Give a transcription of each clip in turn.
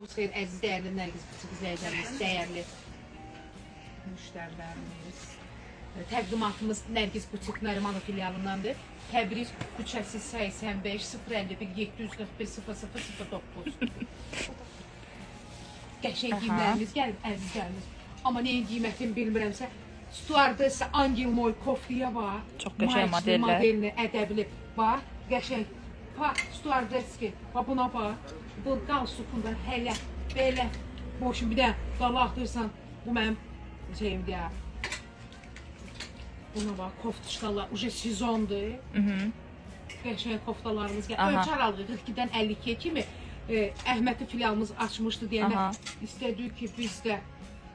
Xeyr, əziz dəyərli Nərgiz Butik izləyicilərimiz, dəyərli müştərilərimiz. Təqdimatımız Nərgiz Butik Nərimanov filialındandır. Təbriz küçəsi 85 051 741 0009. Qəşəng giyimlərimiz gəlib, əzizlərimiz. Amma neyin qiymətini bilmirəmsə, Stuardessa Angel Moy kofliyə var. Çox qəşəng modellər. Modelini, ədəbli var. Qəşəng. Stuardeski, buna bax. Bu qalsukundan hələ belə boşun bir də qala atırsan, bu mənim şeyimdir ya. Buna bax, koftuşkalar, uje sezondur. Qəşəng koftalarımız gəlir. Ölçü aralığı 42-dən 52-yə kimi Əhmədli filialımız açmışdı deyəndə istədik ki, biz də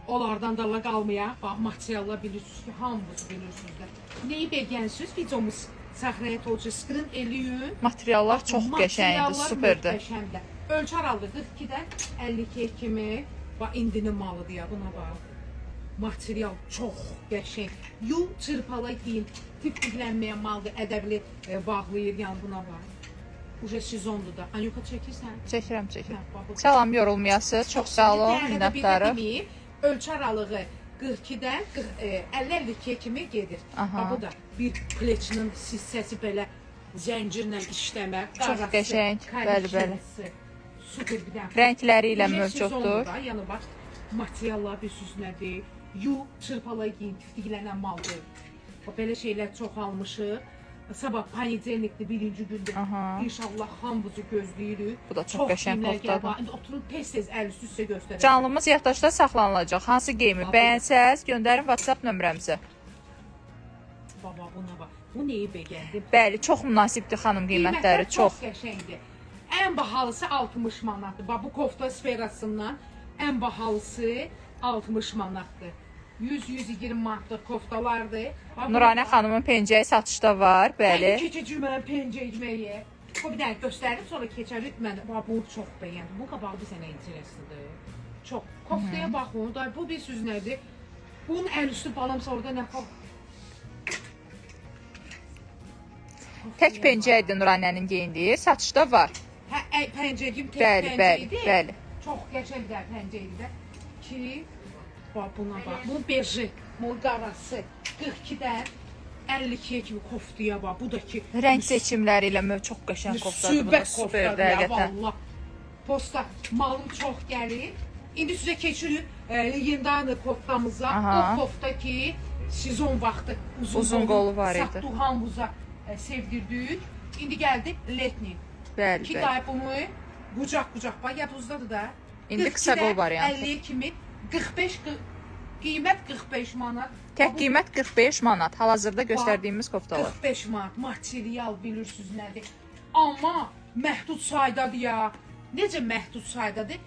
onlardan dala qalmayaq. Bax, materiallar bilirsiniz ki, hamımız bilirsiniz də. Neyi bəgənsiniz? Videomuz səxrəyət olacaq, skrin eləyin. Materiallar çox qəşəngdir, superdir. Ölçü aralığı 42-dən 52-yə kimi. Bax, indinin malıdır ya, buna bax. Material çox qəşəng. Yu, çırpala giyin, tipiklənməyən maldır, ədəbli bağlayır, yəni buna bax. Uje sezondur da. Anyuka çəkirsən? Çəkirəm. Salam, yorulmayasınız. Çox sağ olun, minnətdarım. Ölçü aralığı 42-dən 50-52-yə kimi gedir. Bu da bir pleçinin hissəsi belə zəncirlə işləmə. Çox qəşəng, bəli. Super bir dənə. Rəngləri ilə mövcuddur. Yəni bax, materiallar bir süz nədir? Yu, çırpala giyin, tiftiklənən maldır. Belə şeylər çox almışıq. Sabah panedzelnikdir, birinci gündür. İnşallah hamımızı gözləyirik. Bu da çox qəşəng koftadır. Oturub tez-tez əl üstə göstərək. Canlımız yaddaşda saxlanılacaq. Hansı geyimi bəyənsəz, göndərin WhatsApp nömrəmizə. Baba, buna bax. Bu neyi bəgəndir? Bəli, çox münasibdir xanım qiymətləri, çox. Çox qəşəngdir. Ən bahalısı 60 manatdır. Bax, bu kofta sferasından ən bahalısı 60 manatdır. 100-120 manatlıq koftalardır. Nuranə xanımın pencəyi satışda var, bəli. Keçəcək mənə pencəyməyə. Bu bir dənə göstərim, sonra keçərik mən. Bax, bunu çox bəyəndim. Bu qabağı bir sənə intereslidir. Çox. Koftaya baxın, bu bir süz nədir? Bunun əl üstü balamsa orada nə xal? Tək pencəydir Nuranənin geyindiyi, satışda var. Pəncəyim tək pəncəydir. Bəli. Çox qəşəngdir pəncəydir. Ki, bax buna bax. Bu berji, bu qarası 42-dən 52-yə kimi koftaya bax. Bu da ki rəng seçimləri ilə çox qəşəng koftadır. Bu da superdir həqiqətən. Posta malım çox gəlir. İndi sizə keçirik Legendarlı koftamıza. O kofta ki sezon vaxtı uzun qolu var idi. Satdıq hamımıza sevdirdik. İndi gəldi letni. Bəli. Ki dayı bunu qucaq bax yadınızdadır da. İndi qısa qol variantı. 50 kimi 45 qiymət 45 manat. Tək qiymət 45 manat. Hal-hazırda göstərdiyimiz koftalar. 45 manat. Material bilirsiniz nədir? Amma məhdud saydadır ya. Necə məhdud saydadır?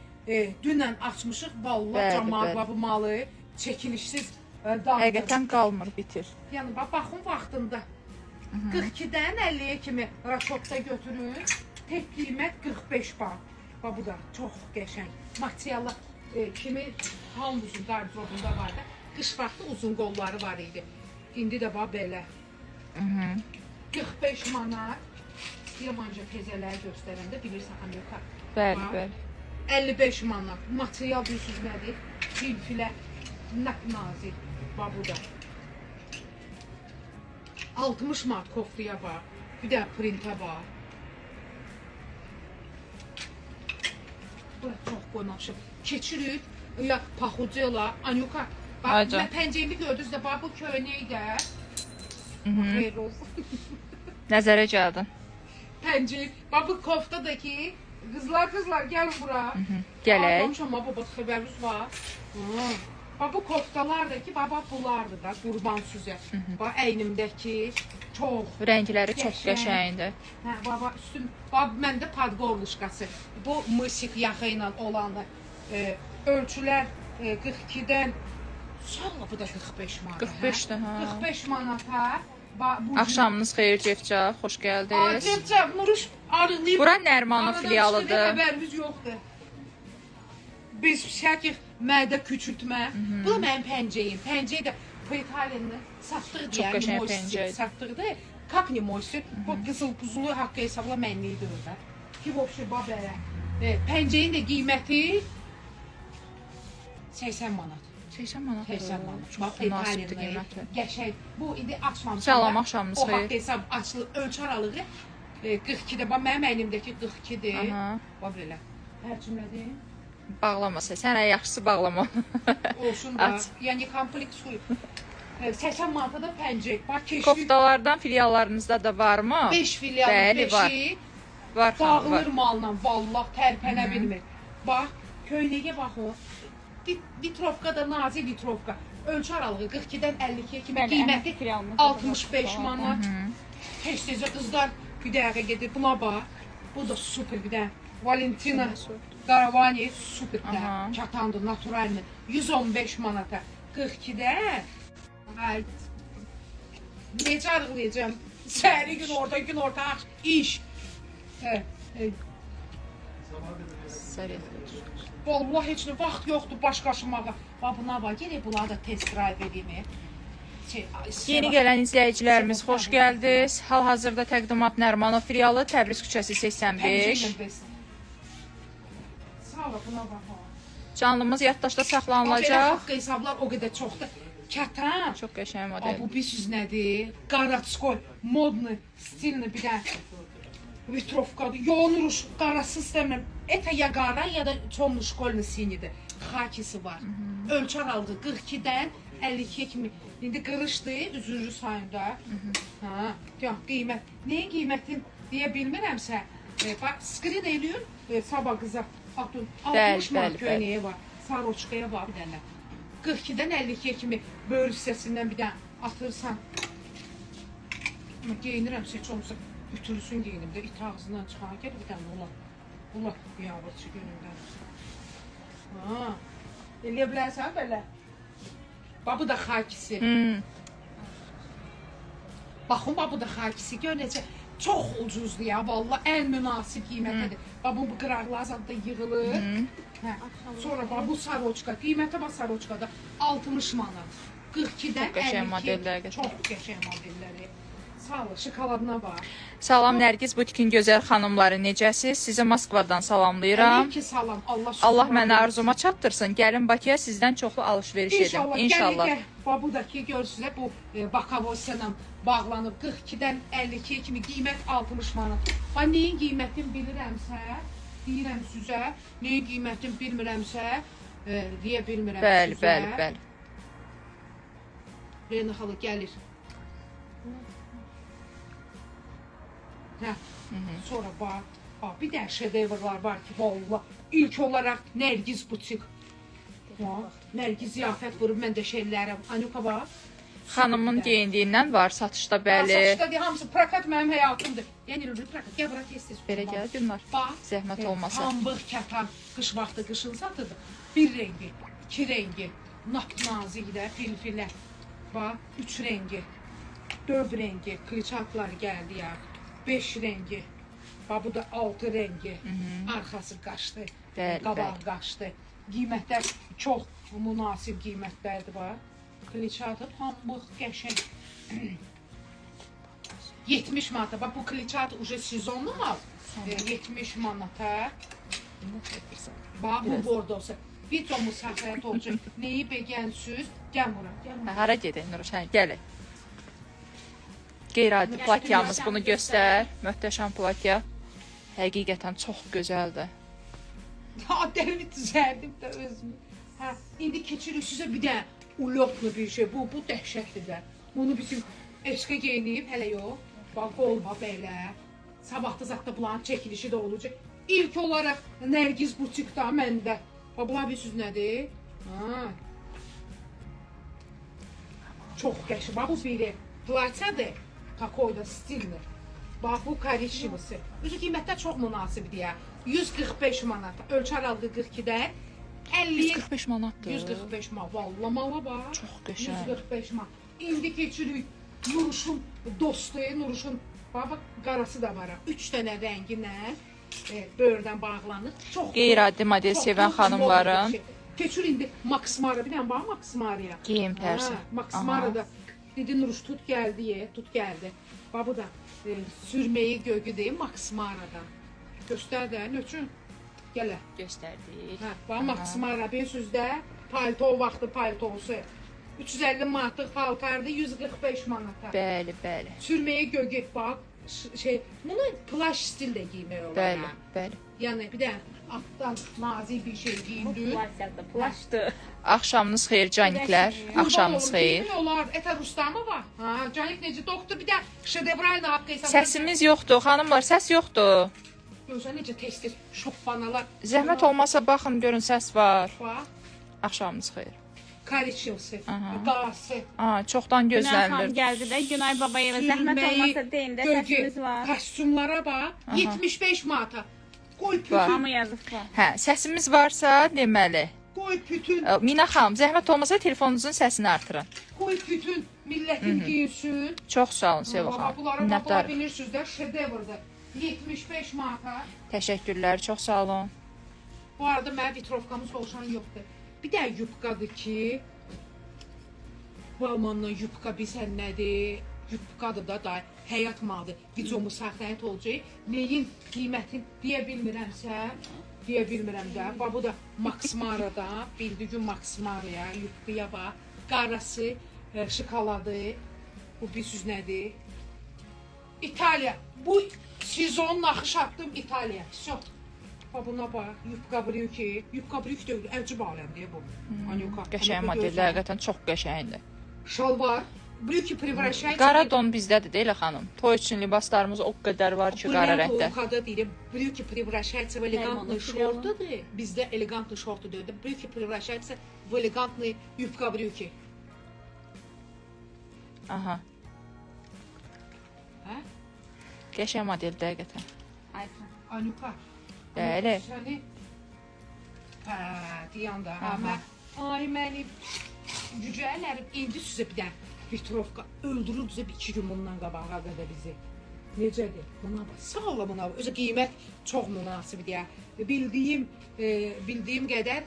Dünən açmışıq. Vallahi camaat bu malı çəkilişsiz həqiqətən qalmır, bitir. Yəni baxın vaxtında 42-dən 50-yə kimi raşotda götürün. Tək qiymət 45 manat. Bu da çox qəşəng. Materiallar kimi hamımızın qardırobunda vardı. Qış vaxtı uzun qolları var idi. İndi də bax belə. 45 manat. Yamanca tezələri göstərəndə bilirsən Amerika. Bəli. 55 manat. Material bilirsiniz nədir? Filfilə nazik. Bax bu da. 60 manat koftaya bax. Bir də printə bax. Bu çox qonaşıb. Keçirik. Ya paxucela, Anyuka. Bax, mən pəncəyimi gördünüz də, bax bu köynək də. Xeyr olsun. Nəzərə gəldin. Pəncək. Bax bu kofta da ki, qızlar gəlin bura. Gələk. Almışam, bax xəbəriniz var. Bax bu koftalar da ki, bax bunlardır da, qurban süzə. Bax əynimdəki çox. Rəngləri çox qəşəngdir. Hə, bax üstüm, bax məndə podqorluşqası. Bu mısik yaxa ilə olanı. Ölçülər 42-dən sonra bu da 45 manat. 45-də, hə. 45 manata. Axşamınız xeyir Cevca, xoş gəldiniz. Cevca, Nuruş arıqlayıb. Bura Nərimanov filialıdır. Xəbərimiz yoxdur. Biz şəkil mədə küçültmə. Bu da mənim pəncəyim. Pəncəyi də Peytalinlə satdıq deyə. Çox qəşəng pəncəydir. Satdıq. Как не мойся? Bu qızıl buzulu haqqı hesabla mənliyidir orada. Ki, vəbşi, bax belə. Pəncəyin də qiyməti 80 manat. 80 manat. 80 manat. Çox münasibdir qiyməti. Qəşəng. Bu indi açmamışam. Salam, axşamınız O xeyir. vaxt hesab açılır. Ölçü aralığı 42-dir. Bax mənim əlimdəki 42-dir. Aha. Bax belə. Hər cümlədir. Bağlamasa. Sən ən yaxşısı bağlama. Olsun da. Aç. Yəni komplekt suyu. 80 manata da pəncək. Bax keşif. Koftalardan filiallarınızda da varmı? 5 filial, Bəli, var. 5-i Var xanım, var. dağılır malla. Vallah tərpənə bilmir. Bax, köynəyə bax o. Litrovka da nazik litrovka. Ölçü aralığı 42-dən 52-yə kimi qiyməti 65 manat. Tez-tezə qızlar bir dəqiqə gedir. Buna bax. Bu da super bir də. Valentina Garavani super bir də. Çatandır, naturalmi. 115 manata. 42-də. Ay. Necə arıqlayacağım? Səhəri gün orta, gün orta iş. Vallahi heç nə vaxt yoxdur baş qaşımağa. Bax buna bax, gələk bunları da test drive edeyim. Yeni gələn izləyicilərimiz xoş gəldiniz. Hal-hazırda təqdimat Nərimanov filialı Təbriz küçəsi 85. Sağ ol, buna bax. Canlımız yaddaşda Belə saxlanılacaq. haqq hesablar o qədər çoxdur. Kətan. Çox qəşəng Bu model. bilirsiniz nədir? Qaratskoy, modni, stilni bir də vitrovkadır. Yonuruş, qarası istəmirəm. Это ya qara ya da çomlu şkolni sinidir. Xakisi var. Ölçü aralığı 42-dən 52-yə kimi. İndi qırışdı, üzüncü sayında. Ha, yox, qiymət. Nəyin qiymətin deyə bilmirəmsə, bax, skrin eləyir, sabah qıza atın. 60 manat köynəyə var, saroçkaya var bir dənə. 42-dən 52-yə kimi böyür hissəsindən bir dənə atırsan. Geyinirəmsə, heç olmasa ütülsün geyinimdə, it ağzından çıxan, gəl bir dənə olar. Olar, yavırçı günündən. Ha, eləyə bilərsən belə. Bax, bu da xakisi. Baxın, bax, bu da xakisi. Gör necə çox ucuzdur ya, valla ən münasib qiymətidir. Bax, bu qıraqlı azadda yığılır. Sonra bax, bu saroçka, qiymətə bax saroçkada 60 manat. 42-dən 52. Çox qəşəng modelləri. Sağ ol, şokoladına bax. Salam Nərgiz Butikin gözəl xanımları, necəsiz? Sizi Moskvadan salamlayıram. Əleyki salam, Allah mənə arzuma çatdırsın. Gəlin Bakıya sizdən çoxlu alış-veriş edim. İnşallah. Bax, bu da ki, görürsünüz, bu Bakavosiyla bağlanıb 42-dən 52-yə kimi qiymət 60 manat. Bax, neyin qiymətini bilirəmsə, deyirəm sizə, neyin qiymətini bilmirəmsə, deyə bilmirəm Bəli, sizə. bəli, bəli. Reyna xalı gəlir. Hə, sonra bax, bir dənə şedevrlar var ki, valla, ilk olaraq Nərgiz butik. Nərgiz ziyafət vurub, mən də şeylərəm. Anuka bax. Xanımın geyindiyindən var satışda, bəli. Satışda deyil, hamısı prokat mənim həyatımdır. Yəni, prokat, gəl bura tez-tez. Belə gəl, Gülnar. Bax, Zəhmət olmasa. Pambıq, kətan, qış vaxtı qışın satırdı. Bir rengi, iki rengi, napnazikdə, filfilə. Bax, 3 rengi, 4 rengi, kliçatlar gəldi ya. 5 rengi. Bax, bu da 6 rengi. Arxası qaçdı. Qabağı qaçdı. Qiymətlər çox münasib qiymətlərdir, bax. Kliçatı, pambıq, qəşəng. 70 manata. Bax, bu kliçatı uje sezonlu mal. 70 manata. Bax, bu bordosu. Videomu səfət olacaq. Neyi begənsüz? Gəl bura, gəl bura. Hara gedək Nuruş? Hə, gəlin. Qeyri-adi plakyamız bunu göstər. Möhtəşəm plakya. Həqiqətən çox gözəldir. Ha, dərimi düzəldim də özümü. Hə, indi keçirik sizə bir də ulotlu bir şey. Bu dəhşətdir də. Bunu bizim eşqə geyinib, hələ yox. Bax, qolma belə. Sabahda zatda bulanın çəkilişi də olacaq. İlk olaraq Nərgiz butikdə məndə. Bax, bunlar bilirsiniz nədir? Ha. Çox qəşəng. Bax, bu biri platyadır. Takoyda stilli. Bax, bu korичневisi. Üzü qiymətlər çox münasibdir ya. 145 manat. Ölçü aralığı 42-dən 50. 145 manatdır. 145 manat. Vallahi mala bax. Çox qəşəng. 145 manat. İndi keçirik Nuruşun dostu, Nuruşun bax, qarası da var. 3 dənə rənginə böyürdən bağlanır. Çox Qeyri-adi model sevən xanımların. Keçir indi Max Mara. Bir dənə bax Max Mara'ya. Geyim tərzi. Max Mara'da dedi Nuruş tut gəldi, tut gəldi. Bax, bu da sürməyi gögü deyim Max Mara'da. Göstər də, nə üçün? Gələ. Göstərdik. Hə, bax Maximara sözdə palto vaxtı paltosu. 350 manatlıq paltardı, 145 manata. Bəli, bəli. Sürməyə gögət bax. Bunu plaş stildə giymək olar. Bəli, bəli. Yəni bir də altdan nazik bir şey giyindir. Plaşdır. Axşamınız xeyir caniklər. Axşamınız xeyir. Giymək olar. Eta Rustamı var. Ha, canik necə doktor bir də şedevralna haqq hesab. Səsimiz yoxdur, xanımlar, səs yoxdur. Görsən necə tez-tez şoppanalar. Zəhmət olmasa baxın, görün səs var. Bax, Axşamınız xeyir. kariçilsi, qası. Çoxdan Günay xanım gözlənilir. gəldi də Günay babaya zəhmət olmasa deyin də səsimiz var. Kostyumlara bax, 75 manata. Qoy Var. bütün, Hamı yazıb var. Hə, səsimiz varsa deməli. qoy bütün, Mina xanım, zəhmət olmasa telefonunuzun səsini artırın. qoy bütün millətin giyinsin. Çox sağ olun Seva xanım. Bunlara Minnətdarım. bilirsiniz də, şedevrdir. 75 manata. Təşəkkürlər, çox sağ olun. Bu arada mənim vitrovkamı soruşan yoxdur. Bir də yubqadır ki, Balmanla yubqa bilsən nədir? Yubqadır da həyat malıdır. Videomu səxləyət olacaq. Neyin qiymətin deyə bilmirəmsə, deyə bilmirəm də. Bax bu da Max Mara'da, bildiyi gün Max Mara'ya, yubqaya bax. Qarası, şokoladı. Bu bilirsiniz nədir? İtaliya. Bu sezonun axış atdım İtaliya. Всё. Buna bax, yubqa brüki. Yubqa brüki deyil, əcib aləmdir bu. Anyuka. Qəşəng modellər, həqiqətən çox qəşəngdir. Şalvar. Brüki prevraşay. Qara don bizdədir, deyil xanım. Toy üçün libaslarımız o qədər var ki, qara rəngdə. Kada deyir, brüki prevraşaysa в элегантный şortudur. Bizdə elegantlı şortu deyir. Brüki prevraşaysa в элегантный yubqa brüki. Aha. Hə? Qəşəng modeldir, həqiqətən. Anyuka. Bəli. Səni hə, deyəndə, hə. Ay mənim cücələrim indi sizə bir də vitrovka öldürüldüzə bir 2 gün bundan qabağa qədər bizi. Necədir? Buna bax, sağ ol buna. Özü qiymət çox münasibdir ya. Bildiyim qədər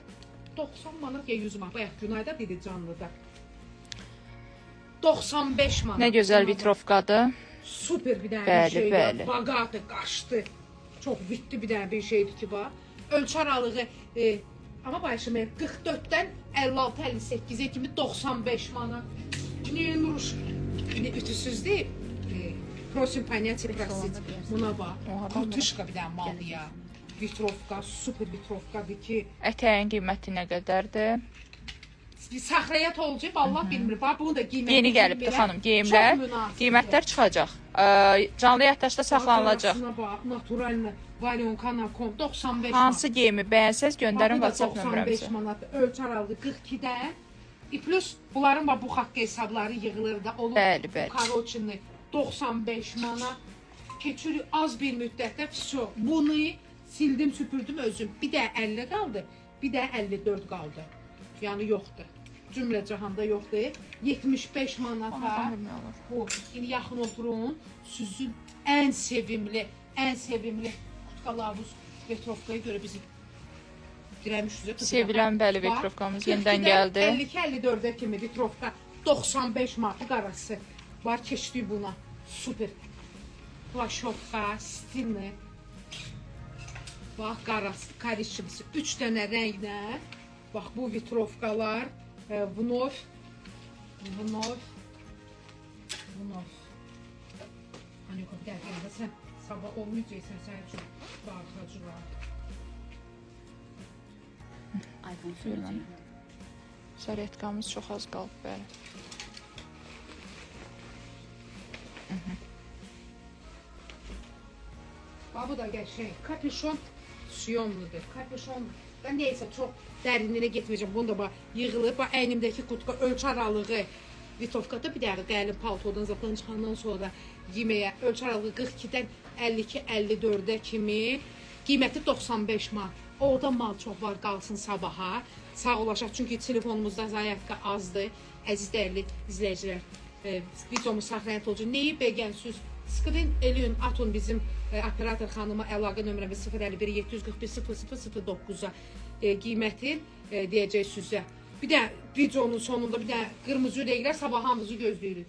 90 manat ya 100 manat. Bayaq Günayda dedi canlıda. 95 manat. Nə gözəl vitrovkadır. Super bir dənə Bəli, şeydir. bəli. Baqatı, qaşdı. Çox vitli bir dənə bir şeydir ki, bax. Ölçü aralığı amma başımı 44-dən 56-58-ə kimi 95 manat. Nuruş ütüsüzdür. Prosim понять простить. Buna bax. Kurtuşka bir dənə maldır ya. Vitrovka, super vitrovkadır ki. Ətəyin qiyməti nə qədərdir? Bir saxrayat olacaq, Allah bilmir. Bax, bunu da qiymətini Yeni gəlibdir xanım geyimlər. Qiymətlər çıxacaq. Canlı yaddaşda saxlanılacaq. Naturalni valyonka.com 95 manat. Hansı geyimi bəyənsəz göndərin Bu da WhatsApp 95 nömrəmizə. manat ölçü aralığı 42-dən. Plus bunların bax bu haqq hesabları yığılır da olur. Bəli, bəli. Karoçini 95 manat. Keçirik az bir müddətdə всё. Bunu sildim, süpürdüm özüm. Bir də 50 qaldı, bir də 54 qaldı. Yəni yoxdur. Cümlə cahanda yoxdur. 75 manata. Bu indi yaxın oturun. Sizin ən sevimli kutkalarınız Petrovkaya görə bizi dirəmişsiniz. Sevilən bəli vitrovkamız yenidən gəldi. 52-54-ə kimi vitrovka 95 manat qarası var, keçdik buna. Super. Plaşovka, stilni. Bax, qarası, korичневisi 3 dənə rənglə. Bax, bu vitrovkalar vnov. Anyuka, bir dəqiqə, sən sabah olmayacaqsan, sən üçün baxacaqlar. iPhone sürəcəyim. Zaryadkamız çox az qalıb bəli. Bax, bu da qəşəng. Kapüşon siyonludur. Kapüşon da neysə çox dərinliyinə getməyəcəm. Bunu da bax yığılıb. Bax əynimdəki kutka ölçü aralığı Vitovkada bir dəqiqə gəlin paltodan zaten çıxandan sonra yeməyə ölçü aralığı 42-dən 52-54-ə kimi qiyməti 95 manat. Orada mal çox var, qalsın sabaha. Sağ olaşaq çünki telefonumuzda zaryadka azdır. Əziz dəyərli izləyicilər, videomu saxlayət olacaq. Neyi bəgənsiniz? Screen eləyin, atın bizim operator xanıma əlaqə nömrəmiz 051 741 0009-a qiymətin deyəcək sizə. Bir də videonun sonunda bir də qırmızı rənglər sabah hamımızı gözləyirik.